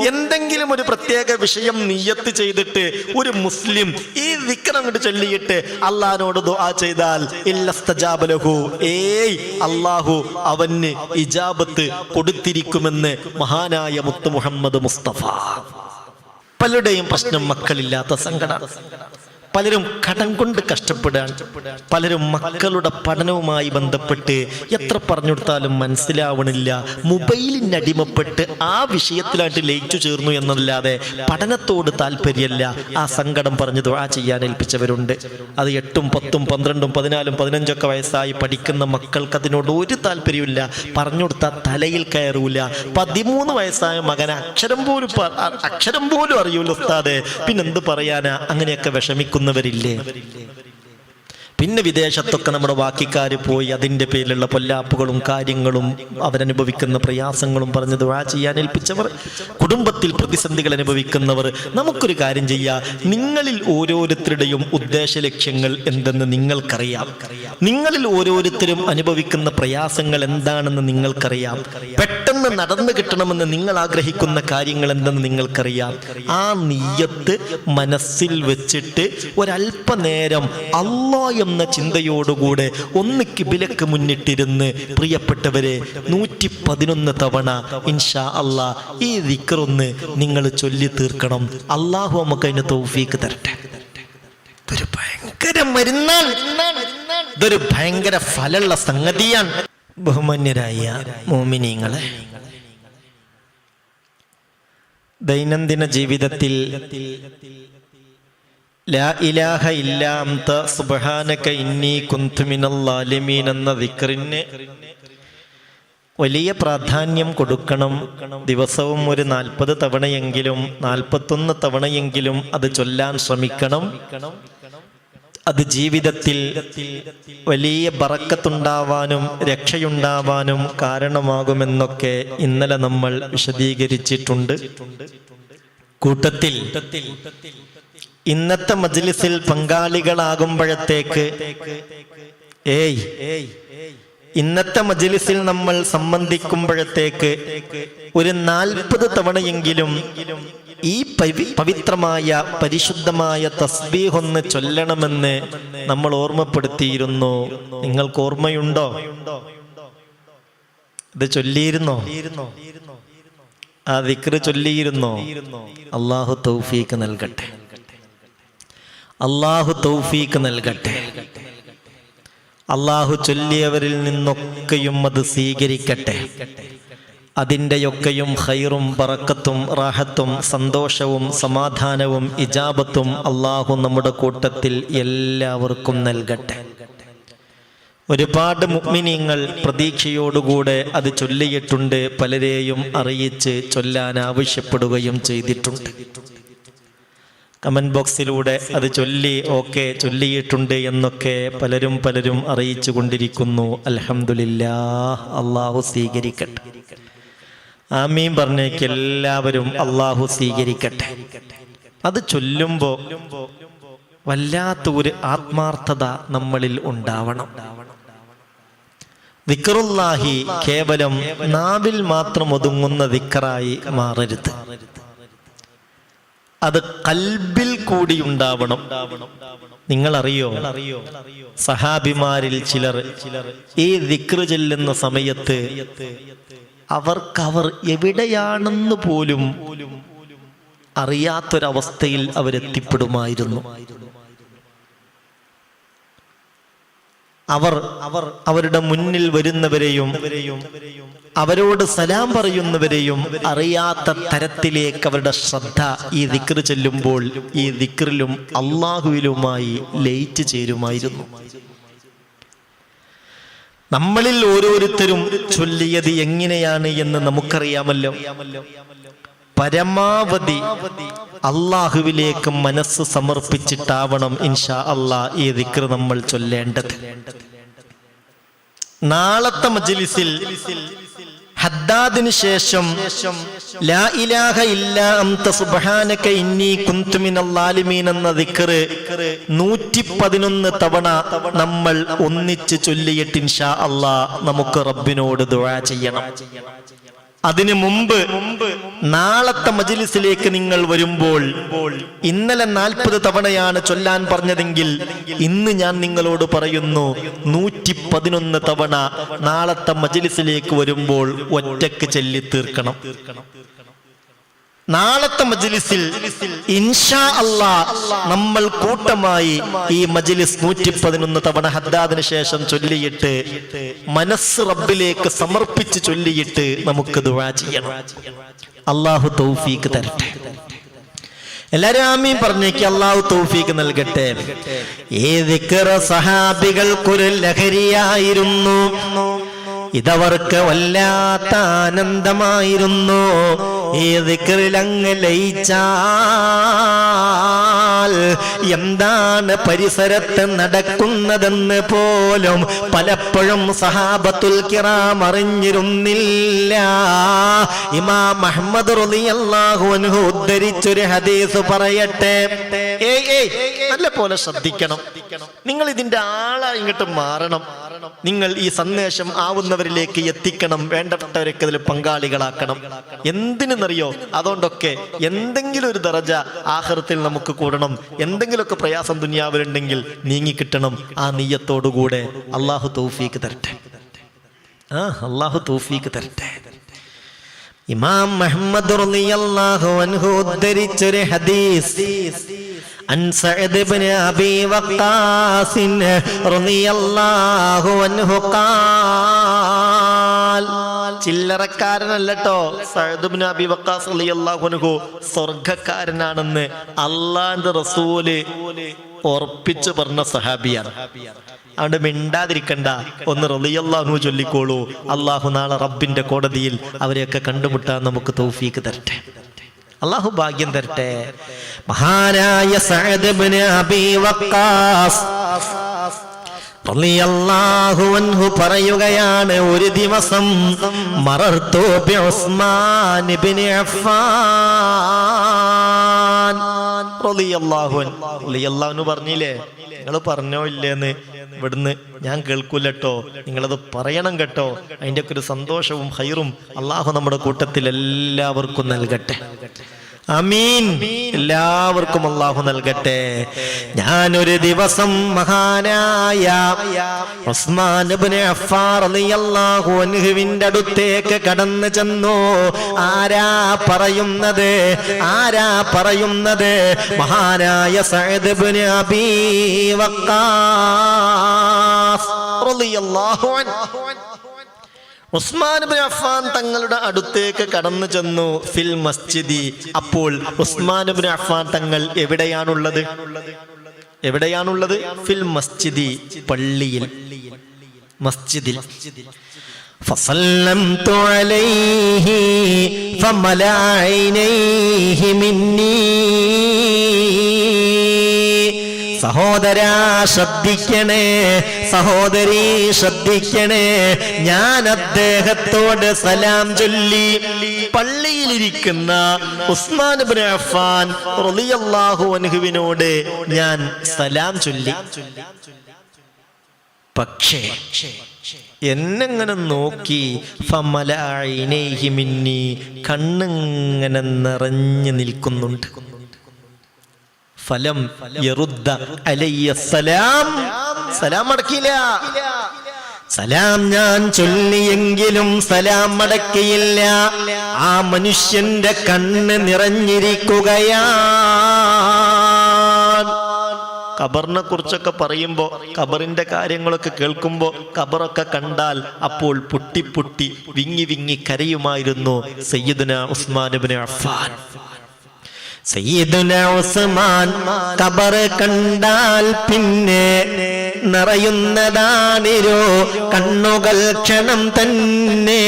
എന്തെങ്കിലും ഒരു പ്രത്യേക വിഷയം നിയ്യത്ത് ചെയ്തിട്ട് ഒരു മുസ്ലിം ഈ ദിക്ർ അങ്ങോട്ട് ചൊല്ലിയിട്ട് അള്ളാഹിനോട് ദുആ ചെയ്താൽ ഇല്ലസ്തജാബ ലഹു, അള്ളാഹു അവന് ഇജാബത്ത് കൊടുത്തിരിക്കുമെന്ന് മഹാനായ മുത്ത് മുഹമ്മദ് മുസ്തഫ. പലരുടെയും പ്രശ്നം മക്കളില്ലാത്ത സങ്കടം. പലരും കടം കൊണ്ട് കഷ്ടപ്പെടാൻ, പലരും മക്കളുടെ പഠനവുമായി ബന്ധപ്പെട്ട് എത്ര പറഞ്ഞു കൊടുത്താലും മനസ്സിലാവണില്ല. മൊബൈലിന് അടിമപ്പെട്ട് ആ വിഷയത്തിലായിട്ട് ലയിച്ചു ചേർന്നു എന്നല്ലാതെ പഠനത്തോട് താല്പര്യമല്ല. ആ സങ്കടം പറഞ്ഞ് ദുആ ചെയ്യാൻ ഏൽപ്പിച്ചവരുണ്ട്. അത് 8, 10, 12, 14, 15 വയസ്സായി പഠിക്കുന്ന മക്കൾക്ക് അതിനോട് ഒരു താല്പര്യമില്ല. പറഞ്ഞു കൊടുത്താൽ തലയിൽ കയറൂല. 13 വയസ്സായ മകന് അക്ഷരം പോലും അറിയൂല ഉസ്താദേ, പിന്നെന്ത് പറയാനാ? അങ്ങനെയൊക്കെ വിഷമിക്കുന്നവരില്ലേ? പിന്നെ വിദേശത്തൊക്കെ നമ്മുടെ ബാക്കിക്കാര് പോയി അതിൻ്റെ പേരിലുള്ള പൊല്ലാപ്പുകളും കാര്യങ്ങളും അവരനുഭവിക്കുന്ന പ്രയാസങ്ങളും പറഞ്ഞ് ദുആ ചെയ്യാൻ ഏൽപ്പിച്ചവർ, കുടുംബത്തിൽ പ്രതിസന്ധികൾ അനുഭവിക്കുന്നവർ. നമുക്കൊരു കാര്യം ചെയ്യാം. നിങ്ങളിൽ ഓരോരുത്തരുടെയും ഉദ്ദേശ ലക്ഷ്യങ്ങൾ എന്തെന്ന് നിങ്ങൾക്കറിയാം. നിങ്ങളിൽ ഓരോരുത്തരും അനുഭവിക്കുന്ന പ്രയാസങ്ങൾ എന്താണെന്ന് നിങ്ങൾക്കറിയാം. പെട്ടെന്ന് നടന്നു കിട്ടണമെന്ന് നിങ്ങൾ ആഗ്രഹിക്കുന്ന കാര്യങ്ങൾ എന്തെന്ന് നിങ്ങൾക്കറിയാം. ആ നിയ്യത്ത് മനസ്സിൽ വെച്ചിട്ട് ഒരല്പനേരം അല്ലാഹ് എന്ന ചിന്തയോടുകൂടെ ഒന്ന് കിബിലക്ക് മുന്നിട്ടിരുന്ന് പ്രിയപ്പെട്ടവരെ 111 തവണ ഇൻഷാ അല്ലാഹ് ഈ ദിക്റൊന്ന് നിങ്ങൾ ചൊല്ലി തീർക്കണം. അല്ലാഹു നമുക്ക് അതിന് തൗഫീക്ക് തരട്ടെ. ഇതൊരു ഭയങ്കര മരുന്നാണ്, ഇതൊരു ഭയങ്കര ഫലമുള്ള സംഗതിയാണ്. ബഹുമാന്യരായ മുഅ്മിനീങ്ങളെ, ദൈനംദിന ജീവിതത്തിൽ ലാ ഇലാഹ ഇല്ലാ അൻത സുബ്ഹാനക ഇന്നി കുന്തു മിനൽ ളാലിമീൻ എന്ന ദിക്റിന് വലിയ പ്രാധാന്യം കൊടുക്കണം. ദിവസവും ഒരു 40 തവണയെങ്കിലും 41 തവണയെങ്കിലും അത് ചൊല്ലാൻ ശ്രമിക്കണം. അത് ജീവിതത്തിൽ വലിയ ബറക്കത്തുണ്ടാവാനും രക്ഷയുണ്ടാവാനും കാരണമാകുമെന്നൊക്കെ ഇന്നലെ നമ്മൾ വിശദീകരിച്ചിട്ടുണ്ട്. കൂട്ടത്തിൽ ഇന്നത്തെ മജ്ലിസിൽ പങ്കാളികളാകുമ്പോഴത്തേക്ക് ഇന്നത്തെ മജ്ലിസിൽ നമ്മൾ സംബന്ധിക്കുമ്പോഴത്തേക്ക് ഒരു 40 തവണയെങ്കിലും ഈ പവിത്രമായ പരിശുദ്ധമായ തസ്ബീഹ് ഒന്ന് ചൊല്ലണമെന്ന് നമ്മൾ ഓർമ്മപ്പെടുത്തിയിരുന്നു. നിങ്ങൾക്ക് ഓർമ്മയുണ്ടോ? ഇത് ചൊല്ലിയിരുന്നോ? ആ ദിക്ർ ചൊല്ലിയിരുന്നോ? അല്ലാഹു തൗഫീഖ് നൽകട്ടെ. അല്ലാഹു തൗഫീഖ് നൽകട്ടെ. അല്ലാഹു ചൊല്ലിയവരിൽ നിന്നൊക്കെയും അത് സ്വീകരിക്കട്ടെ. അതിൻ്റെയൊക്കെയും ഖൈറും ബറക്കത്തും റാഹത്തും സന്തോഷവും സമാധാനവും ഇജാബത്തും അല്ലാഹു നമ്മുടെ കൂട്ടത്തിൽ എല്ലാവർക്കും നൽകട്ടെ. ഒരുപാട് മുഅ്മിനീങ്ങൾ പ്രതീക്ഷയോടുകൂടെ അത് ചൊല്ലിയിട്ടുണ്ട്. പലരെയും അറിയിച്ച് ചൊല്ലാൻ ആവശ്യപ്പെടുകയും ചെയ്തിട്ടുണ്ട്. കമന്റ് ബോക്സിലൂടെ അത് ചൊല്ലിയിട്ടുണ്ട് എന്നൊക്കെ പലരും അറിയിച്ചു കൊണ്ടിരിക്കുന്നു. അൽഹംദുലില്ലാഹ്, അല്ലാഹു സ്വീകരിക്കട്ടെ. ആമീൻ പറഞ്ഞേക്ക് എല്ലാവരും. അല്ലാഹു സ്വീകരിക്കട്ടെ. അത് ചൊല്ലുമ്പോ വല്ലാത്ത ഒരു ആത്മാർത്ഥത നമ്മളിൽ ഉണ്ടാവണം. ദിക്റുല്ലാഹി കേവലം നാവിൽ മാത്രം ഒതുങ്ങുന്ന ദിക്റായി മാറരുത്. അത് ഖൽബിൽ കൂടി ഉണ്ടാവണം. നിങ്ങളറിയോ, സഹാബിമാരിൽ ചിലർ ഈ ദിക്ർ ചൊല്ലുന്ന സമയത്ത് അവർ എവിടെയാണെന്ന് പോലും അറിയാത്തൊരവസ്ഥയിൽ അവരെത്തിപ്പെടുമായിരുന്നു. അവരുടെ മുന്നിൽ വരുന്നവരെയും അവരോട് സലാം പറയുന്നവരെയും അറിയാത്ത തരത്തിലേക്ക് അവരുടെ ശ്രദ്ധ ഈ ദിക്ർ ചൊല്ലുമ്പോൾ ഈ ദിക്റിലും അല്ലാഹുവിലുമായി ലയിച്ചു ചേരുമായിരുന്നു. നമ്മളിൽ ഓരോരുത്തരും ചൊല്ലിയത് എങ്ങനെയാണ് എന്ന് നമുക്കറിയാമല്ലോ. പരമാവധി അല്ലാഹുവിലേക്ക് മനസ്സ് സമർപ്പിച്ചിട്ടാവണം ഇൻഷാ അല്ലാഹ് ഈ ദിക്ർ നമ്മൾ ചൊല്ലേണ്ടത്. നാളത്തെ മജ്ലിസിൽ ഹദ്ദാദിന് ശേഷം ലാ ഇലാഹ ഇല്ലാ അൻത സുബ്ഹാനക ഇന്നി കുന്തു മിനൽ ളാലിമീൻ എന്ന ദിക്ർ 111 തവണ നമ്മൾ ഒന്നിച്ച് ചൊല്ലിയിട്ട് ഇൻഷാ അല്ലാഹ് നമുക്ക് റബ്ബിനോട് ദുആ ചെയ്യണം. അതിനു മുമ്പ് നാളത്തെ മജ്‌ലിസിലേക്ക് നിങ്ങൾ വരുമ്പോൾ ഇന്നലെ 40 തവണയാണ് ചൊല്ലാൻ പറഞ്ഞതെങ്കിൽ ഇന്ന് ഞാൻ നിങ്ങളോട് പറയുന്നു 111 തവണ നാളത്തെ മജ്‌ലിസിലേക്ക് വരുമ്പോൾ ഒറ്റക്ക് ചൊല്ലി തീർക്കണം. നാളത്തെ മജ്‌ലിസിൽ ഇൻഷാ അല്ലാഹ് നമ്മൾ കൂട്ടമായി ഈ മജ്‌ലിസ് 111 തവണ ഹദ്ദാദിന് ശേഷം ചൊല്ലിയിട്ട് മനസ്സ് റബ്ബിലേക്ക് സമർപ്പിച്ച് ചൊല്ലിയിട്ട് നമുക്ക് ദുആ ചെയ്യണം. അല്ലാഹു തൗഫീഖ് തരട്ടെ. എല്ലാരും ആമീൻ പറഞ്ഞേക്ക്. അല്ലാഹു തൗഫീഖ് നൽകട്ടെ. ഈ ദിക്ർ സഹാബികൾക്കൊരു ലഹരിയായിരുന്നു. ഇതവർക്ക് വല്ലാത്ത ആനന്ദമായിരുന്നു. ഈ ദിക്റിൽ അങ്ങ് ലയിച്ചാൽ എന്താണ് പരിസരത്ത് നടക്കുന്നതെന്ന് പോലും പലപ്പോഴും സഹാബത്തുൽ കിറാം അറിഞ്ഞിരുന്നില്ല. ഇമാം അഹ്മദ് റളിയല്ലാഹു അൻഹു ഉദ്ധരിച്ചൊരു ഹദീസ് പറയട്ടെ. നല്ല പോലെ ശ്രദ്ധിക്കണം. നിങ്ങൾ ഇതിന്റെ ആളായി ഇങ്ങോട്ട് മാറണം. നിങ്ങൾ ഈ സന്ദേശം ആവുന്നവരിലേക്ക് എത്തിക്കണം. വേണ്ടപ്പെട്ടവരൊക്കെ അതിൽ പങ്കാളികളാക്കണം. എന്തിനെന്നറിയോ? അതുകൊണ്ടൊക്കെ എന്തെങ്കിലും ഒരു ദറജ ആഖിറത്തിൽ നമുക്ക് കൂടണം. എന്തെങ്കിലുമൊക്കെ പ്രയാസം ദുനിയാവിലുണ്ടെങ്കിൽ നീങ്ങിക്കിട്ടണം. ആ നിയ്യത്തോടുകൂടെ അല്ലാഹു തൗഫീഖ് തരട്ടെ. അല്ലാഹു തൗഫീഖ് തരട്ടെ. ഇമാം മുഹമ്മദ് റളിയല്ലാഹു അൻഹു ഉദ്ധരിച്ചൊരു ഹദീസ് عن سعد بن أبي وقاص رضي الله عنه قال ചില്ലറക്കാരനല്ലോ സഅദ് ഇബ്നു അബീ വഖാസ് റളിയല്ലാഹു അൻഹു സ്വർഗ്ഗക്കാരനാണെന്ന് അല്ലാഹുവിന്റെ റസൂല് ഉറപ്പിച്ചു പറഞ്ഞ സഹാബിയാണ്. അതുകൊണ്ട് മിണ്ടാതിരിക്കണ്ട, ഒന്ന് റളിയല്ലാഹു അൻഹു ചൊല്ലിക്കോളൂ. അല്ലാഹു നാളെ റബ്ബിന്റെ കോടതിയിൽ അവരെയൊക്കെ കണ്ടുമുട്ടാൻ നമുക്ക് തൗഫീഖ് തരട്ടെ. അല്ലാഹു ഭാഗ്യം തരട്ടെ. മഹാനായ സഅദ് ഇബ്നു അബീ വഖാസ് റളിയല്ലാഹു അൻഹു പറയുകയാണ്, ഒരു ദിവസം മറർതു ബി ഉസ്മാൻ ഇബ്നു അഫ്ഫാൻ റളിയല്ലാഹു അൻഹു പറഞ്ഞില്ലേ, നിങ്ങൾ പറഞ്ഞോ ഇല്ലേന്ന് ഇവിടുന്ന് ഞാൻ കേൾക്കൂലട്ടോ, നിങ്ങളത് പറയണം കേട്ടോ. അതിൻ്റെ ഒക്കെ ഒരു സന്തോഷവും ഹൈറും അള്ളാഹു നമ്മുടെ കൂട്ടത്തിൽ എല്ലാവർക്കും നൽകട്ടെ. ആമീൻ. എല്ലാവർക്കും അല്ലാഹു നൽകട്ടെ. ഞാനൊരു ദിവസം മഹാനായ ഉസ്മാൻ ഇബ്നു അഫ്ഫാൻ റളിയല്ലാഹു അൻഹുവിന്റെ അടുത്തേക്ക് കടന്നു ചെന്നു. ആരാ പറയുന്നത്? മഹാനായ സഅദ് ഇബ്നു അബീ വഖാസ് റളിയല്ലാഹു അൻഹു ഉസ്മാൻ ഇബ്നു അഫ്ഫാൻ തങ്ങളുടെ അടുത്തേക്ക് കടന്നു ചെന്നു. ഫിൽ മസ്ജിദി. അപ്പോൾ ഉസ്മാൻ ഇബ്നു അഫ്ഫാൻ തങ്ങൾ എവിടെയാണുള്ളത്? ഫിൽ മസ്ജിദി, പള്ളിയിൽ, മസ്ജിദിൽ. ഫസല്ലംതു അലൈഹി ഫമലഅ ഐനൈഹി മിന്നീ. സഹോദരാ ശ്രദ്ധിക്കണേ, സഹോദരി ശ്രദ്ധിക്കണേ, ഞാൻ അദ്ദേഹത്തോട് സലാം ചൊല്ലി. പള്ളിയിലിരിക്കുന്ന ഉസ്മാൻ ഇബ്നു അഫ്ഫാൻ റളിയല്ലാഹു അൻഹുവിനോട് ഞാൻ സലാം ചൊല്ലി. പക്ഷേ എന്നെങ്ങനെ നോക്കി, ഫമലഅ ഐനൈഹി മിന്നീ, കണ്ണിങ്ങനെ നിറഞ്ഞു നിൽക്കുന്നുണ്ട്. ഫലം യറുദ്ദ അലയ്യ സലാം, സലാം മടക്കിയില്ല. സലാം ഞാൻ ചൊല്ലിയെങ്കിലും സലാം മടക്കിയില്ല. ആ മനുഷ്യന്റെ കണ്ണ് നിറഞ്ഞിരിക്കുകയാണ്. ഖബറിനെ കുറിച്ചൊക്കെ പറയുമ്പോ, ഖബറിന്റെ കാര്യങ്ങളൊക്കെ കേൾക്കുമ്പോ, ഖബറൊക്കെ കണ്ടാൽ അപ്പോൾ പൊട്ടി വിങ്ങി കരയുമായിരുന്നു സയ്യിദുനാ ഉസ്മാൻ ഇബ്നു അഫ്ഫാൻ. സയ്യിദുന ഉസ്മാൻ ഖബർ കണ്ടാൽ പിന്നെ നിറയുന്നതാണിരോ കണ്ണുകൾ ക്ഷണം തന്നെ.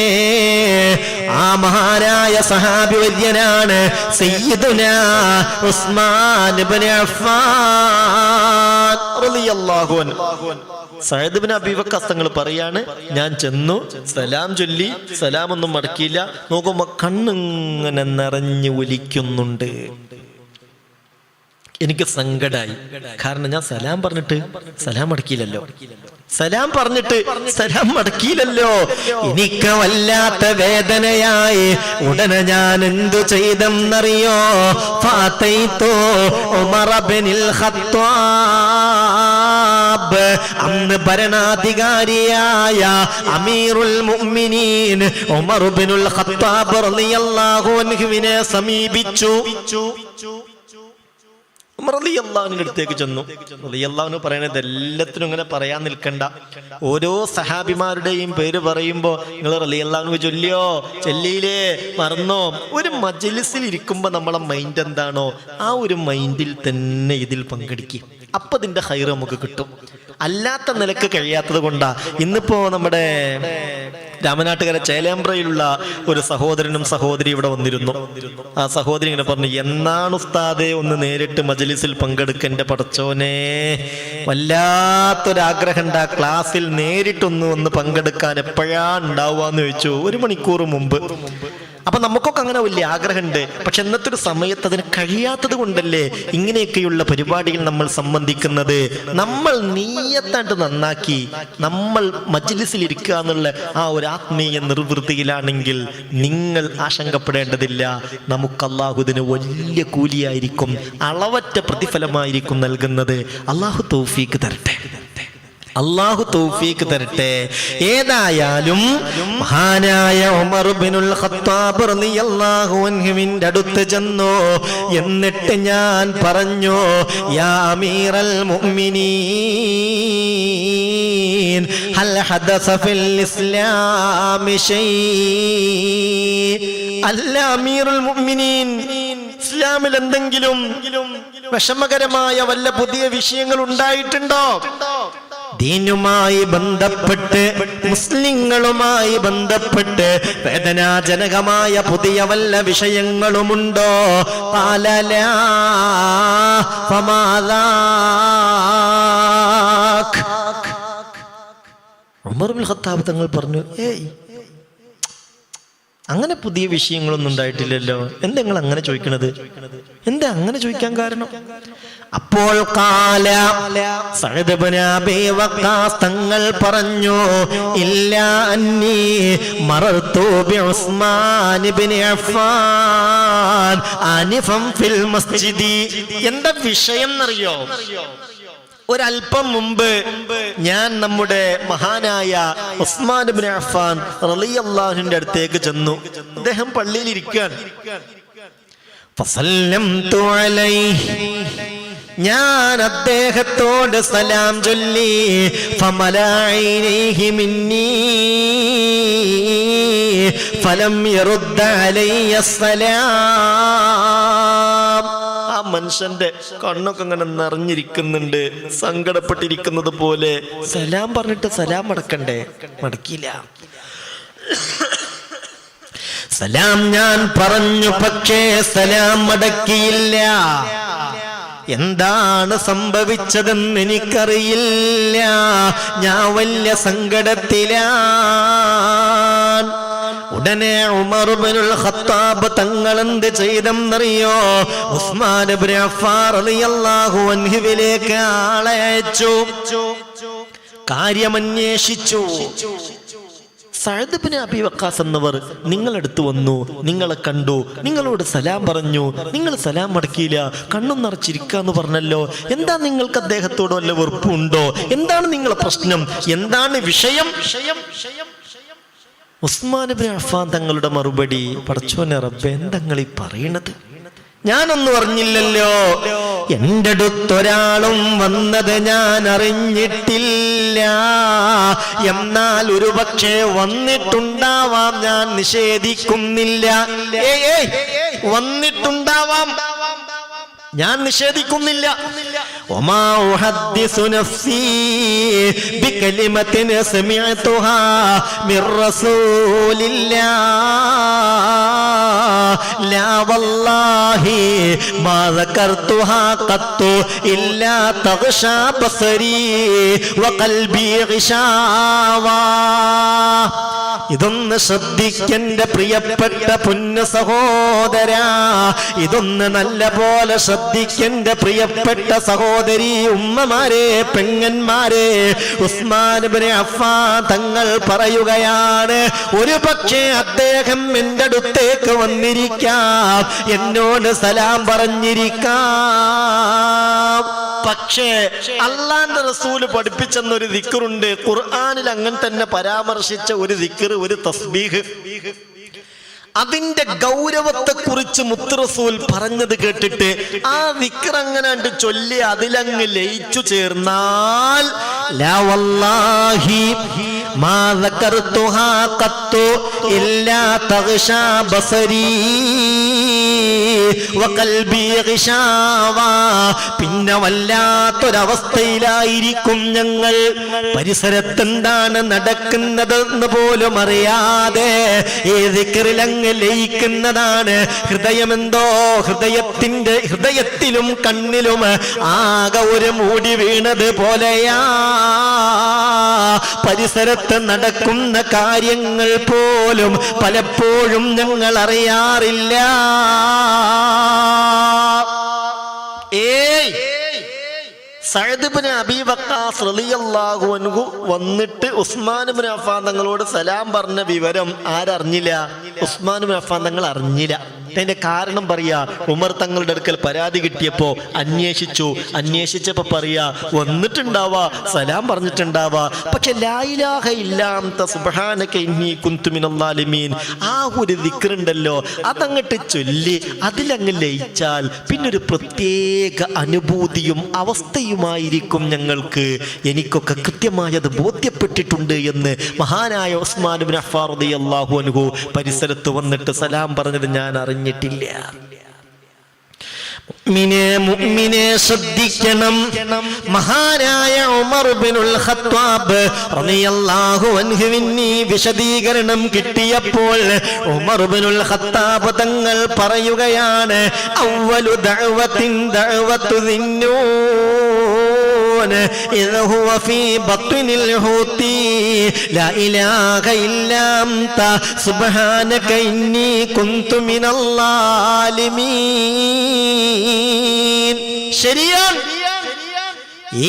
ആ മഹാനായ സഹാബി വര്യനാണ് സയ്യിദുന ഉസ്മാൻ ഇബ്നു അഫ്ഫാൻ റളിയല്ലാഹു അൻഹു. സഅദ് ഇബ്നു അബീ വഖാസ് തങ്ങൾ പറയാണ്, ഞാൻ ചെന്നു, സലാം ചൊല്ലി, സലാമൊന്നും മടക്കിയില്ല. നോക്കുമ്പോ കണ്ണിങ്ങനെ നിറഞ്ഞു ഒലിക്കുന്നുണ്ട്. എനിക്ക് സങ്കടായി. കാരണം ഞാൻ സലാം പറഞ്ഞിട്ട് സലാം മടക്കിയില്ലല്ലോ, സലാം പറഞ്ഞിട്ട് സലാം മടക്കിയില്ലല്ലോ. എനിക്ക് വല്ലാത്ത വേദനയായി. ഉടനെ ഞാൻ എന്തു ചെയ്തെന്നറിയോ? ഫാതൈതു ഉമർ ഇബ്നുൽ ഖത്താബ്, അന്ന് ഭരണാധികാരിയായ അമീറുൽ മുഅ്മിനീൻ ഉമർ ഇബ്നുൽ ഖത്താബ് റളിയല്ലാഹു അൻഹുവിനെ സമീപിച്ചു. ഉമർ റളിയല്ലാഹുവിന്റെ അടുത്തേക്ക് ചെന്നു. റളിയല്ലാഹു പറയുന്നത് എല്ലാത്തിനും ഇങ്ങനെ പറയാൻ നിൽക്കണ്ട. ഓരോ സഹാബിമാരുടെയും പേര് പറയുമ്പോ നിങ്ങൾ റളിയല്ലാഹു ചൊല്ലിയോ ചൊല്ലിയില്ലേ മറന്നോ? ഒരു മജ്ലിസിൽ ഇരിക്കുമ്പോ നമ്മളെ മൈൻഡ് എന്താണോ ആ ഒരു മൈൻഡിൽ തന്നെ ഇതിൽ പങ്കെടുക്കുക. അപ്പൊ ഇതിന്റെ ഹൈറ് നമുക്ക് കിട്ടും. അല്ലാത്ത നിലക്ക് കഴിയാത്തത് കൊണ്ടാ. ഇന്നിപ്പോ നമ്മുടെ രാമനാട്ടുകര ചേലേമ്പ്രയിലുള്ള ഒരു സഹോദരനും സഹോദരി ഇവിടെ വന്നിരുന്നു. ആ സഹോദരി ഇങ്ങനെ പറഞ്ഞു, എന്നാണ് ഉസ്താദെ ഒന്ന് നേരിട്ട് മജ്ലിസിൽ പങ്കെടുക്കേണ്ട പടച്ചോനെ, വല്ലാത്തൊരാഗ്രഹം ഉണ്ട് ആ ക്ലാസ്സിൽ നേരിട്ടൊന്ന് പങ്കെടുക്കാൻ. എപ്പോഴാ ഉണ്ടാവുകയെന്ന് ചോദിച്ചു. 1 മണിക്കൂർ മുമ്പ്. അപ്പൊ നമുക്കൊക്കെ അങ്ങനെ വലിയ ആഗ്രഹമുണ്ട്. പക്ഷെ ഇന്നത്തെ ഒരു സമയത്ത് അതിന് കഴിയാത്തത് കൊണ്ടല്ലേ ഇങ്ങനെയൊക്കെയുള്ള പരിപാടികൾ നമ്മൾ സംബന്ധിക്കുന്നത്. നമ്മൾ നീയത്തായിട്ട് നന്നാക്കി നമ്മൾ മജ്ലിസിൽ ഇരിക്കുക എന്നുള്ള ആ ഒരു ആത്മീയ നിർവൃത്തിയിലാണെങ്കിൽ നിങ്ങൾ ആശങ്കപ്പെടേണ്ടതില്ല. നമുക്ക് അള്ളാഹു ഇതിന് വലിയ കൂലിയായിരിക്കും, അളവറ്റ പ്രതിഫലമായിരിക്കും നൽകുന്നത്. അള്ളാഹു തൗഫീക്ക് തരട്ടെ, അള്ളാഹു തൗഫീക്ക് തരട്ടെ. ഏതായാലും മഹാനായ ഉമർ ഇബ്നുൽ ഖത്താബ് റളിയല്ലാഹു അൻഹുവിന്റെ അടുത്ത് ചെന്നു. എന്നിട്ട് ഞാൻ പറഞ്ഞു, യാ അമീറൽ മുഅ്മിനീൻ ഹൽ ഹദസ ഫിൽ ഇസ്ലാമി ശൈ. അല്ല അമീറുൽ മുഅ്മിനീൻ, ഇസ്ലാമിൽ എന്തെങ്കിലും വിഷമകരമായ വല്ല പുതിയ വിഷയങ്ങൾ ഉണ്ടായിട്ടുണ്ടോ? ദീനുമായി ബന്ധപ്പെട്ട് മുസ്ലിങ്ങളുമായി ബന്ധപ്പെട്ട് വേദനാജനകമായ പുതിയ വല്ല വിഷയങ്ങളുമുണ്ടോ? ഖാലലാ ഫമാദാക്. ഉമർ ഇബ്നുൽ ഖത്താബ് തങ്ങൾ പറഞ്ഞു, ഏയ് അങ്ങനെ പുതിയ വിഷയങ്ങളൊന്നും ഉണ്ടായിട്ടില്ലല്ലോ. എന്താ നിങ്ങൾ അങ്ങനെ ചോദിക്കണത്? എന്താ അങ്ങനെ ചോദിക്കാൻ കാരണം? അപ്പോൾ സഅദ് ഇബ്നു അബീ വഖാസ് തങ്ങൾ പറഞ്ഞു, ഇല്ലാ അന്നീ മറർതു ബി ഉസ്മാൻ ഇബ്നു അഫ്ഫാൻ ആനിഫൻ ഫിൽ മസ്ജിദി. എന്താ വിഷയം എന്നറിയോ? ഒരൽപ്പം മുമ്പ് ഞാൻ നമ്മുടെ മഹാനായ ഉസ്മാൻ ഇബ്നു അഫ്ഫാൻ റളിയല്ലാഹുവിന്റെ അടുത്തേക്ക് ചെന്നു. അദ്ദേഹം പള്ളിയിൽ ഇരിക്കുകയാണ്. ഫസല്ലംതു അലൈഹി, ഞാൻ അദ്ദേഹത്തോട് സലാം ചൊല്ലി. ഫമലഅൈനൈഹി മിന്നീ ഫലം യറുദ്ദ അലയ്യ സലാം. ആ മനുഷ്യന്റെ കണ്ണൊക്കെ ഇങ്ങനെ നിറഞ്ഞിരിക്കുന്നുണ്ട്, സങ്കടപ്പെട്ടിരിക്കുന്നത് പോലെ. സലാം പറഞ്ഞിട്ട് സലാം മടക്കണ്ടേ? മടക്കിയില്ല. സലാം ഞാൻ പറഞ്ഞു, പക്ഷേ സലാം മടക്കിയില്ല. എന്താണ് സംഭവിച്ചതെന്ന് എനിക്കറിയില്ല. ഞാൻ വലിയ സങ്കടത്തിലാണ്. ഉടനെ ഉമർ ഇബ്നുൽ ഖത്താബ് തങ്ങൾ എന്ത് ചെയ്തെന്നറിയോ? ഉസ്മാൻ ഇബ്നു അഫ്ഫാൻ റളിയല്ലാഹു അൻഹുവിലേക്ക് ആളെ അയച്ചു, കാര്യമന്വേഷിച്ചു. സഅദ് ഇബ്നു അബീ വഖാസ് എന്നവർ നിങ്ങളടുത്ത് വന്നു, നിങ്ങളെ കണ്ടു, നിങ്ങളോട് സലാം പറഞ്ഞു, നിങ്ങൾ സലാം മടക്കിയില്ല, കണ്ണും നിറച്ചിരിക്കാന്ന് പറഞ്ഞല്ലോ. എന്താ നിങ്ങൾക്ക് അദ്ദേഹത്തോട് വല്ല വെറുപ്പുണ്ടോ? എന്താണ് നിങ്ങളെ പ്രശ്നം? എന്താണ് വിഷയം? ഉസ്മാൻ ഇബ്നു അഫ്ഫാൻ തങ്ങളുടെ മറുപടി, പടച്ചോനെ റബ്ബേ, എന്തെങ്ങൾ ഈ പറയണത്? ഞാനൊന്നും അറിഞ്ഞില്ലല്ലോ. എൻ്റെ അടുത്തൊരാളും വന്നത് ഞാൻ അറിഞ്ഞിട്ടില്ല. എന്നാൽ ഒരു പക്ഷേ വന്നിട്ടുണ്ടാവാം, ഞാൻ നിഷേധിക്കുന്നില്ല. വന്നിട്ടുണ്ടാവാം, ഞാൻ നിഷേധിക്കുന്നില്ല. വമാ ഉഹദ്ദിസു നഫ്സി ബികലിമത്തിൻ സമിഅതുഹാ മിർ റസൂലില്ലാഹ് ലാ വല്ലാഹി മാ ദകർതുഹാ ഖത്തു ഇല്ലാ തഗ്ശാ ബസരി വഖൽബി ഗിശാവാ. ഇതൊന്ന് ശ്രദ്ധിക്കെന്റെ പ്രിയപ്പെട്ട പൊന്നു സഹോദരാ, ഇതൊന്ന് നല്ല പോലെ ശ്രദ്ധിക്കെന്റെ പ്രിയപ്പെട്ട സഹോദരി, ഉമ്മമാരെ, പെങ്ങന്മാരെ. ഉസ്മാൻ ഇബ്നു അഫ്ഫാൻ തങ്ങൾ പറയുകയാണ്, ഒരു പക്ഷേ അദ്ദേഹം എൻ്റെ അടുത്തേക്ക് വന്നിരിക്കാം, എന്നോട് സലാം പറഞ്ഞിരിക്കാം. പക്ഷേ അല്ലാഹുവിന്റെ റസൂല് പഠിപ്പിച്ചെന്നൊരു ദിക്റുണ്ട്, ഖുർആനിൽ അങ്ങനെ തന്നെ പരാമർശിച്ച ഒരു ദിക്ർ, ഒരു തസ്ബീഹ്. അതിന്റെ ഗൗരവത്തെ കുറിച്ച് മുത്ത് റസൂൽ പറഞ്ഞത് കേട്ടിട്ട് ആ ദിക്ർ അങ്ങനെ ചൊല്ലി അതിലങ്ങ് ലയിച്ചു ചേർന്നാൽ ലാ വല്ലാഹി മാ ദകർതുഹാ ഖത്തു ഇല്ലാ തഗ്ശാ ബസരി വഖൽബി ഗിശാവാ, പിന്നെ വല്ലാത്തൊരവസ്ഥയിലായിരിക്കും ഞങ്ങൾ. പരിസരത്തെന്താണ് നടക്കുന്നതെന്ന് പോലും അറിയാതെ ഈ ദിക്റിലങ്ങ് ലയിക്കുന്നതാണ്. ഹൃദയമെന്തോ ഹൃദയത്തിലും കണ്ണിലും ആകെ ഒരു മൂടി വീണത് പോലെയാ. പരിസരത്ത് നടക്കുന്ന കാര്യങ്ങൾ പോലും പലപ്പോഴും ഞങ്ങൾ അറിയാറില്ല. സഅദ് ഇബ്നു അബീ വഖാസ് റളിയല്ലാഹു അൻഹു വന്നിട്ട് ഉസ്മാൻ ഇബ്നു അഫ്ഫാൻ തങ്ങളോട് സലാം പറഞ്ഞ വിവരം ആരറിഞ്ഞില്ല? ഉസ്മാൻ ഇബ്നു അഫ്ഫാൻ തങ്ങൾ അറിഞ്ഞില്ല. അതിന്റെ കാരണം പറയാ, ഉമർ തങ്ങളുടെ അടുക്കൽ പരാതി കിട്ടിയപ്പോ അന്വേഷിച്ചപ്പോ പറയാ, വന്നിട്ടുണ്ടാവാ, സലാം പറഞ്ഞിട്ടുണ്ടാവാ, പക്ഷെ ലാ ഇലാഹ ഇല്ലാ അൻത സുബ്ഹാനക ഇന്നി കുന്തു മിനൽ ളാലിമീൻ, ആ ഒരു ദിക്റുണ്ടല്ലോ, അതങ്ങട്ട് ചൊല്ലി അതിലങ്ങ് ലയിച്ചാൽ പിന്നൊരു പ്രത്യേക അനുഭൂതിയും അവസ്ഥയുമായിരിക്കും ഞങ്ങൾക്ക്. എനിക്കൊക്കെ കൃത്യമായത് ബോധ്യപ്പെട്ടിട്ടുണ്ട് എന്ന് മഹാനായ ഉസ്മാൻ ഇബ്നു അഫ്ഫാൻ റളിയല്ലാഹു അൻഹു പരിസരത്ത് വന്നിട്ട് സലാം പറഞ്ഞത് ഞാൻ അറിഞ്ഞിട്ടില്ല. മുഅ്മിനെ ശ്രദ്ധിക്കണം. മഹാനായ ഉമർ ഇബ്നുൽ ഖത്താബ് റളിയല്ലാഹു അൻഹുവിന് വിശദീകരണം കിട്ടിയപ്പോൾ ഉമർ ഇബ്നുൽ ഖത്താബ് തങ്ങൾ പറയുകയാണ്, അവ്വലു ദഅവത്തിൻ ദഅവത്തു ദിന്നൂൻ إذ هو في بطن الحوت لا إله إلا أنت سبحانك إني كنت من الظالمين. ശരിയാണ്.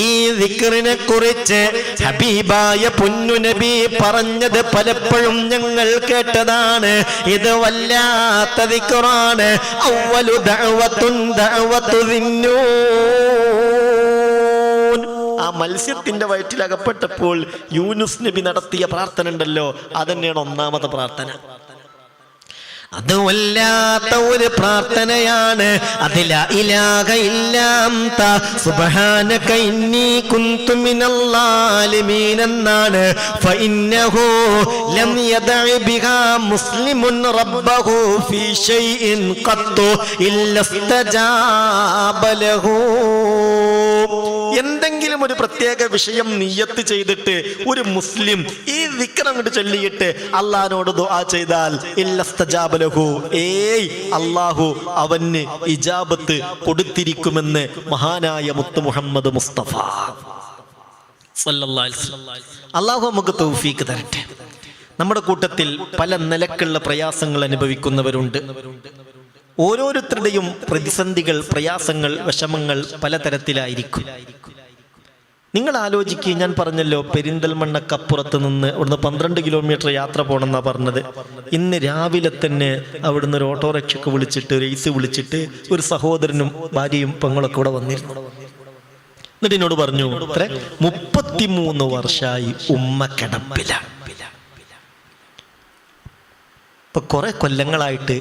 ഈ ദിക്റിനെ കുറിച്ച് ഹബീബായ പൊന്നു നബി പറഞ്ഞത് പലപ്പോഴും ഞങ്ങൾ കേട്ടതാണ്. ഇത് വല്ലാത്ത ദിക്റാണ്. അവ്വലു ദഅവത്തുൻ ദഅവത്തു ദിന്നൂൻ. ആ മത്സ്യത്തിന്റെ വയറ്റിലകപ്പെട്ടപ്പോൾ യൂനുസ് നബി നടത്തിയ പ്രാർത്ഥന ഉണ്ടല്ലോ, അതന്നെയാണ് ഒന്നാമത്തെ പ്രാർത്ഥന. അത് വല്ലാത്ത ഒരു പ്രാർത്ഥനയാണ്. അതില ഇലാഹ ഇല്ലാ അൻത സുബ്ഹാനക ഇന്നി കുന്തു മിനൽ ളാലിമീൻ എന്നാണ്. ഫഇന്നഹു ലം യദഇ ബിഹാ മുസ്ലിമുൻ റബ്ബഹു ഫീ ഷൈഇൻ ഖത്തു ഇല്ലാ ഇസ്തജാബ ലഹു. എന്തെങ്കിലും ഒരു പ്രത്യേക വിഷയം നിയ്യത്ത് ചെയ്തിട്ട് ഒരു മുസ്ലിം ഈ ദിക്ർ അങ്ങോട്ട് ചൊല്ലിയിട്ട് അള്ളാഹിനോട് ദുആ ചെയ്താൽ ഇല്ലസ്തജാബ ലഹു, അള്ളാഹു അവന് ഇജാബത്ത് കൊടുത്തിരിക്കുമെന്ന് മഹാനായ മുത്ത് മുഹമ്മദ് മുസ്തഫ സല്ലല്ലാഹു അലൈഹി വസല്ലം. അള്ളാഹു നമുക്ക് തൗഫീഖ് തരട്ടെ. നമ്മുടെ കൂട്ടത്തിൽ പല നിലക്കുള്ള പ്രയാസങ്ങൾ അനുഭവിക്കുന്നവരുണ്ട്. ഓരോരുത്തരുടെയും പ്രതിസന്ധികൾ, പ്രയാസങ്ങൾ, വിഷമങ്ങൾ പലതരത്തിലായിരിക്കും. നിങ്ങൾ ആലോചിക്കുക, ഞാൻ പറഞ്ഞല്ലോ പെരിന്തൽമണ്ണക്കപ്പുറത്ത് നിന്ന് അവിടുന്ന് 12 കിലോമീറ്റർ യാത്ര പോകണമെന്നാണ് പറഞ്ഞത്. ഇന്ന് രാവിലെ തന്നെ അവിടുന്ന് ഒരു ഓട്ടോറിക്ഷയൊക്കെ വിളിച്ചിട്ട്, റേസ് വിളിച്ചിട്ട് ഒരു സഹോദരനും ഭാര്യയും പെങ്ങളൊക്കെ ഇവിടെ വന്നിരുന്നു. എന്നിട്ട് എന്നോട് പറഞ്ഞു, 33 വർഷമായി ഉമ്മ കിടപ്പിലാണ്. ഇപ്പൊ കുറെ കൊല്ലങ്ങളായിട്ട്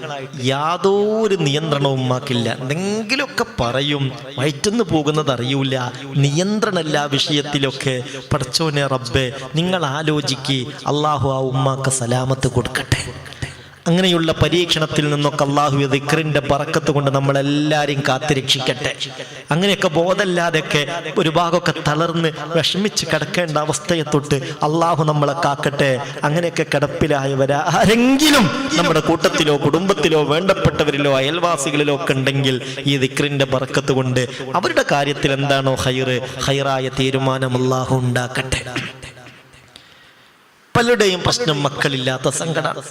യാതൊരു നിയന്ത്രണവും ഉമ്മാക്കില്ല. എന്തെങ്കിലുമൊക്കെ പറയും, വയറ്റുന്ന് പോകുന്നത് അറിയൂല, നിയന്ത്രണമില്ല വിഷയത്തിലൊക്കെ. പടച്ചോനെ റബ്ബേ, നിങ്ങൾ ആലോചിക്ക്, അള്ളാഹു ആ ഉമ്മാക്ക് സലാമത്ത് കൊടുക്കട്ടെ. അങ്ങനെയുള്ള പരീക്ഷണത്തിൽ നിന്നൊക്കെ അള്ളാഹു ദിക്റിന്റെ ബറക്കത്ത് കൊണ്ട് നമ്മളെല്ലാരെയും കാത്തുരക്ഷിക്കട്ടെ. അങ്ങനെയൊക്കെ ബോധമില്ലാതെയൊക്കെ ഒരു ഭാഗമൊക്കെ തളർന്ന് വിഷമിച്ച് കിടക്കേണ്ട അവസ്ഥയെ തൊട്ട് അള്ളാഹു നമ്മളെ കാക്കട്ടെ. അങ്ങനെയൊക്കെ കിടപ്പിലായവരാ ആരെങ്കിലും നമ്മുടെ കൂട്ടത്തിലോ കുടുംബത്തിലോ വേണ്ടപ്പെട്ടവരിലോ അയൽവാസികളിലോ ഒക്കെ ഉണ്ടെങ്കിൽ ഈ ദിക്റിന്റെ ബറക്കത്ത് കൊണ്ട് അവരുടെ കാര്യത്തിൽ എന്താണോ ഹൈറായ തീരുമാനം അള്ളാഹു ഉണ്ടാക്കട്ടെ. പലരുടെയും പ്രശ്നം മക്കളില്ലാത്ത സങ്കടമാണ്.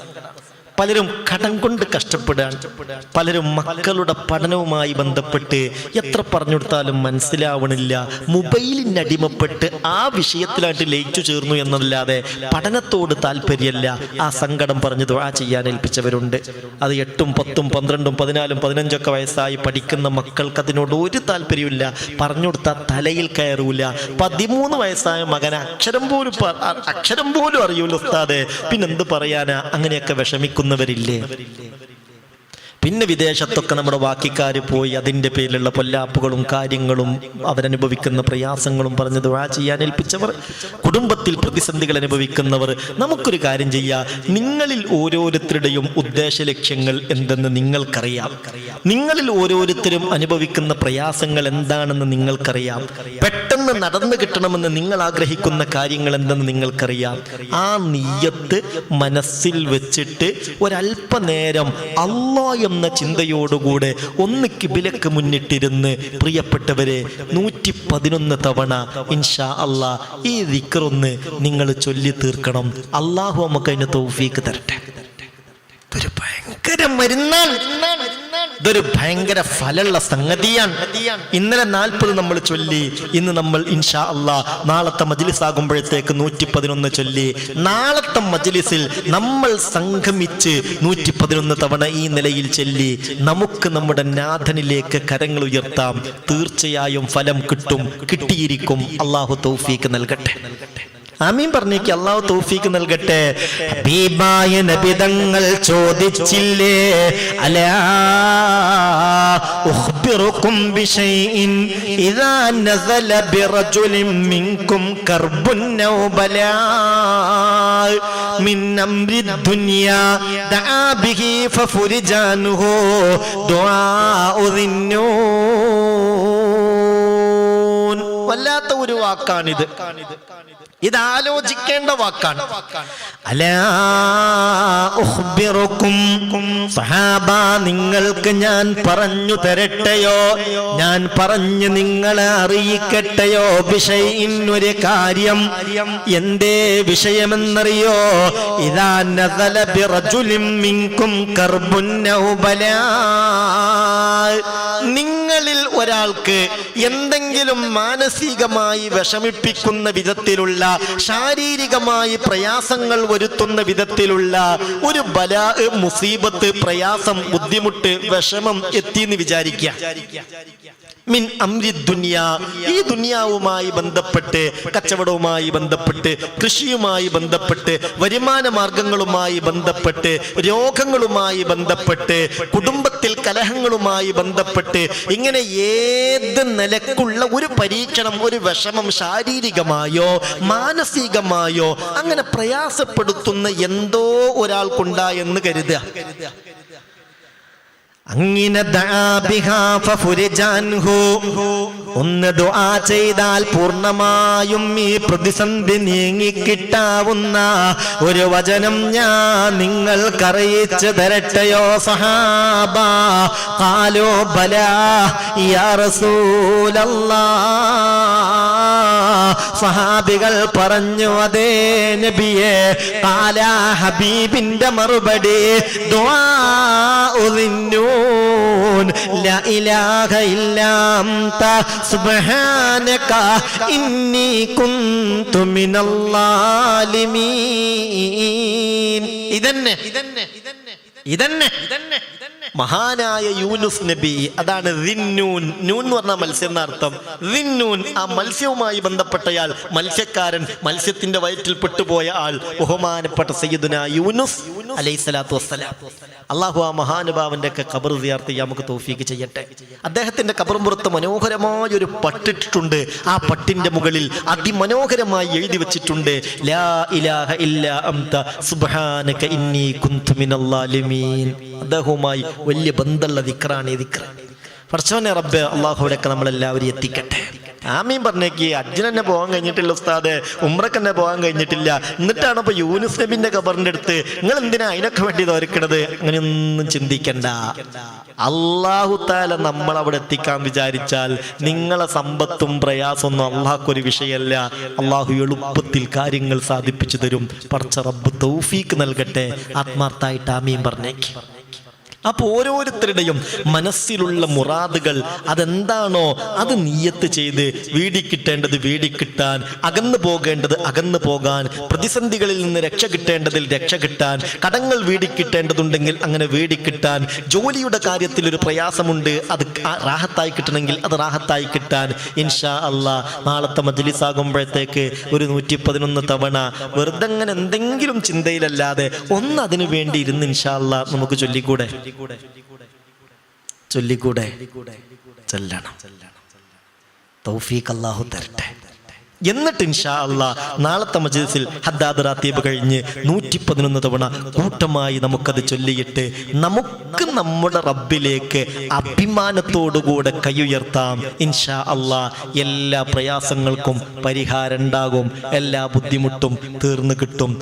പലരും കടം കൊണ്ട് കഷ്ടപ്പെടുകയാണ്. പലരും മക്കളുടെ പഠനവുമായി ബന്ധപ്പെട്ട് എത്ര പറഞ്ഞു കൊടുത്താലും മനസ്സിലാവണില്ല. മൊബൈലിന് അടിമപ്പെട്ട് ആ വിഷയത്തിലായിട്ട് ലയിച്ചു ചേർന്നു എന്നല്ലാതെ പഠനത്തോട് താല്പര്യമല്ല. ആ സങ്കടം പറഞ്ഞ് ദുആ ചെയ്യാൻ ഏൽപ്പിച്ചവരുണ്ട്. അത് 8, 10, 12, 14, 15 വയസ്സായി പഠിക്കുന്ന മക്കൾക്ക് അതിനോട് ഒരു താല്പര്യമില്ല. പറഞ്ഞു കൊടുത്താൽ തലയിൽ കയറൂല. 13 വയസ്സായ മകൻ അക്ഷരം പോലും അറിയൂല ഉസ്താദേ, പിന്നെന്ത് പറയാനാ? അങ്ങനെയൊക്കെ വിഷമിക്കുന്നവരില്ലേ? പിന്നെ വിദേശത്തൊക്കെ നമ്മുടെ ബാക്കിക്കാർ പോയി അതിൻ്റെ പേരിലുള്ള പൊല്ലാപ്പുകളും കാര്യങ്ങളും അവരനുഭവിക്കുന്ന പ്രയാസങ്ങളും പറഞ്ഞ് ദുആ ചെയ്യാൻ ഏൽപ്പിച്ചവർ, കുടുംബത്തിൽ പ്രതിസന്ധികൾ അനുഭവിക്കുന്നവർ, നമുക്കൊരു കാര്യം ചെയ്യാം. നിങ്ങളിൽ ഓരോരുത്തരുടെയും ഉദ്ദേശ ലക്ഷ്യങ്ങൾ എന്തെന്ന് നിങ്ങൾക്കറിയാം. നിങ്ങളിൽ ഓരോരുത്തരും അനുഭവിക്കുന്ന പ്രയാസങ്ങൾ എന്താണെന്ന് നിങ്ങൾക്കറിയാം. പെട്ടെന്ന് നടന്നു കിട്ടണമെന്ന് നിങ്ങൾ ആഗ്രഹിക്കുന്ന കാര്യങ്ങൾ എന്തെന്ന് നിങ്ങൾക്കറിയാം. ആ നിയ്യത്ത് മനസ്സിൽ വെച്ചിട്ട് ഒരല്പനേരം അല്ലാഹ് എന്ന ചിന്തയോടുകൂടെ ഒന്ന് കിബിലക്ക് മുന്നിട്ടിരുന്ന് പ്രിയപ്പെട്ടവരെ 111 തവണ ഇൻഷാ അല്ലാഹ് ഈ ദിക്റൊന്ന് നിങ്ങൾ ചൊല്ലി തീർക്കണം. അല്ലാഹു നമുക്ക് അതിന് തൗഫീക്ക് തരട്ടെ. ഇതൊരു ഭയങ്കര മരുന്നാണ്, ഇതൊരു ഭയങ്കര ഫലമുള്ള സംഗതിയാണ്. ഇന്നലെ 40 നമ്മൾ ചൊല്ലി, ഇന്ന് നമ്മൾ ഇൻഷാ അല്ലാഹ് നാളത്തെ മജ്ലിസ് ആകുമ്പോഴത്തേക്ക് 111 ചൊല്ലി. നാളത്തെ മജ്ലിസിൽ നമ്മൾ സംഗമിച്ച് 111 തവണ ഈ നിലയിൽ ചൊല്ലി നമുക്ക് നമ്മുടെ നാഥനിലേക്ക് കരങ്ങൾ ഉയർത്താം. തീർച്ചയായും ഫലം കിട്ടും, കിട്ടിയിരിക്കും. അല്ലാഹു തൗഫീക്ക് നൽകട്ടെ. ആമീൻ പറഞ്ഞേക്ക്. അല്ലാഹു തൗഫീക്ക് നൽകട്ടെ. ഹബീബായ നബി തങ്ങൾ ചോദിച്ചില്ലേ, അലാ ഉഖ്ബിറുക്കും ബിശൈഇൻ ഇദാ നസല ബിറജുലിൻ മിൻകും കർബുൻ ഔ ബലാ മിൻ അംരി ദുനിയാ ദആ ബിഹി ഫഫുരിജാനുഹു ദുആഉ ദിന്നൂൻ. വല്ലാത്ത ഒരു വാക്കാണിത്. ഇത് ആലോചിക്കേണ്ട വാക്കാണ്. അലാ ഉഖ്ബിറുക്കും, സഹാബ നിങ്ങൾക്ക് ഞാൻ പറഞ്ഞു തരട്ടെയോ, ഞാൻ പറഞ്ഞു നിങ്ങളെ അറിയിക്കട്ടെയോ, ബിശൈഇൻ ഒരു കാര്യം. എന്തേ വിഷയമെന്നറിയോ? ഇദാ നസല ബിറജുലിൻ മിൻകും കർബുൻ ഔ ബലാ, നിങ്ങളിൽ ഒരാൾക്ക് എന്തെങ്കിലും മാനസികമായി വിഷമിപ്പിക്കുന്ന വിധത്തിലുള്ള, ശാരീരികമായി പ്രയാസങ്ങൾ വരുത്തുന്ന വിധത്തിലുള്ള ഒരു ബലാ, മുസീബത്ത്, പ്രയാസം, ബുദ്ധിമുട്ട്, വിഷമം എത്തിയെന്ന് വിചാരിക്കുക. മിൻ അംരി ദുനിയ, ഈ ദുനിയാവുമായി ബന്ധപ്പെട്ട്, കച്ചവടവുമായി ബന്ധപ്പെട്ട്, കൃഷിയുമായി ബന്ധപ്പെട്ട്, വരുമാന മാർഗങ്ങളുമായി ബന്ധപ്പെട്ട്, രോഗങ്ങളുമായി ബന്ധപ്പെട്ട്, കുടുംബത്തിൽ കലഹങ്ങളുമായി ബന്ധപ്പെട്ട്, ഇങ്ങനെ ഏത് നിലക്കുള്ള ഒരു പരീക്ഷണം, ഒരു വിഷമം ശാരീരികമായോ മാനസികമായോ അങ്ങനെ പ്രയാസപ്പെടുത്തുന്ന എന്തോ ഒരാൾക്കുണ്ടായെന്ന് കരുതുക. അങ്ങനെ ഒന്ന് ദുആ ചെയ്താൽ പൂർണ്ണമായും ഈ പ്രതിസന്ധി നീങ്ങിക്കിട്ടാവുന്ന ഒരു വചനം ഞാൻ നിങ്ങൾക്കറിയിച്ചു തരട്ടെയോ സഹാബ? ഖാലൂ ബലാ യാ റസൂലല്ലാഹ്. സഹാബികൾ പറഞ്ഞു, അതേ നബിയേ. ഖാല, ഹബീബിന്റെ മറുപടി, ദുആഉ ദിന്നൂൻ ലാ ഇലാഹ ഇല്ലാ അൻത സുബ്ഹാനക ഇന്നി കുന്തു മിനൽ ളാലിമീൻ. ഇതന്നെ മഹാനായ യൂനുസ് നബി, അതാണ് ദിന്നൂൻ. നൂൻ എന്ന് പറഞ്ഞാൽ മത്സ്യം എന്നർത്ഥം. ദിന്നൂൻ, ആ മത്സ്യവുമായി ബന്ധപ്പെട്ടയാൾ, മത്സ്യക്കാരൻ, മത്സ്യത്തിന്റെ വയറ്റിൽ പെട്ടുപോയ ആൾ, ബഹുമാനപ്പെട്ട സയ്യിദുനാ യൂനുസ് അലൈഹിസ്സലാത്തു വസ്സലാം. അള്ളാഹു ആ മഹാനുഭാവന്റെ ഒക്കെ ഖബർ സിയാറത്ത് ചെയ്യാൻ നമുക്ക് തൗഫീക്ക് ചെയ്യട്ടെ. അദ്ദേഹത്തിന്റെ ഖബറും പുറത്ത് മനോഹരമായ ഒരു പട്ടിട്ടിട്ടുണ്ട്. ആ പട്ടിന്റെ മുകളിൽ അതിമനോഹരമായി എഴുതി വെച്ചിട്ടുണ്ട്, ലാ ഇലാഹ ഇല്ലാ അൻത സുബ്ഹാനക ഇന്നി കുന്തു മിനൽ ളാലിമീൻ. അദ്ദേഹവുമായി വലിയ ബന്ധമുള്ള ദിക്റാണ് ഈ ദിക്ർ. പടച്ചോനെ റബ്ബേ, അള്ളാഹുവിലേക്ക് നമ്മളെല്ലാവരും എത്തിക്കട്ടെ. ആമീൻ പറഞ്ഞേക്ക്. ഹജ്ജിന് തന്നെ പോകാൻ കഴിഞ്ഞിട്ടില്ല ഉസ്താദെ, ഉംറക്ക് തന്നെ പോകാൻ കഴിഞ്ഞിട്ടില്ല, എന്നിട്ടാണ് ഇപ്പൊ യൂനുസ് നബിന്റെ ഖബറിന്റെ അടുത്ത് നിങ്ങൾ എന്തിനാ അതിനൊക്കെ വേണ്ടി തോരക്കണത്? അങ്ങനെയൊന്നും ചിന്തിക്കണ്ട. അല്ലാഹു തആല നമ്മൾ അവിടെ എത്തിക്കാൻ വിചാരിച്ചാൽ നിങ്ങളെ സമ്പത്തും പ്രയാസമൊന്നും അള്ളാഹ്ക്കൊരു വിഷയമല്ല. അള്ളാഹു എളുപ്പത്തിൽ കാര്യങ്ങൾ സാധിപ്പിച്ചു തരും. പടച്ച റബ്ബ് തൗഫീക്ക് നൽകട്ടെ. ആത്മാർത്ഥമായിട്ട് ആമീൻ പറഞ്ഞേക്ക്. അപ്പൊ ഓരോരുത്തരുടെയും മനസ്സിലുള്ള മുറാദുകൾ അതെന്താണോ അത് നിയ്യത്ത് ചെയ്ത് വീടിക്കിട്ടേണ്ടത് വീടിക്കിട്ടാൻ, അകന്നു പോകേണ്ടത് അകന്നു പോകാൻ, പ്രതിസന്ധികളിൽ നിന്ന് രക്ഷ കിട്ടേണ്ടതിൽ രക്ഷ കിട്ടാൻ, കടങ്ങൾ വീടിക്കിട്ടേണ്ടതുണ്ടെങ്കിൽ അങ്ങനെ വീടിക്കിട്ടാൻ, ജോലിയുടെ കാര്യത്തിൽ ഒരു പ്രയാസമുണ്ട് അത് റാഹത്തായി കിട്ടണമെങ്കിൽ അത് റാഹത്തായി കിട്ടാൻ ഇൻഷാ അല്ലാ നാളത്തെ മജ്‌ലിസാകുമ്പോഴത്തേക്ക് ഒരു 111 തവണ വെറുതെ അങ്ങനെ എന്തെങ്കിലും ചിന്തയിലല്ലാതെ ഒന്ന് അതിനു വേണ്ടി ഇരുന്ന് ഇൻഷാ അല്ലാ നമുക്ക് ചൊല്ലിക്കൂടെ ചെല്ലണം. തൗഫീഖ് അല്ലാഹു തരട്ടെ. എന്നിട്ട് ഇൻഷാ അല്ലാ നാളത്തെ മജ്‌ലിസിൽ ഹദ്ദാദ് റാത്തീബ് കഴിഞ്ഞ് 111 തവണ കൂട്ടമായി നമുക്കത് ചൊല്ലിയിട്ട് നമുക്ക് നമ്മുടെ റബ്ബിലേക്ക് അഭിമാനത്തോടുകൂടെ കൈയുയർത്താം. ഇൻഷാ അല്ലാ എല്ലാ പ്രയാസങ്ങൾക്കും പരിഹാരം ഉണ്ടാകും, എല്ലാ ബുദ്ധിമുട്ടും തീർന്നു കിട്ടും.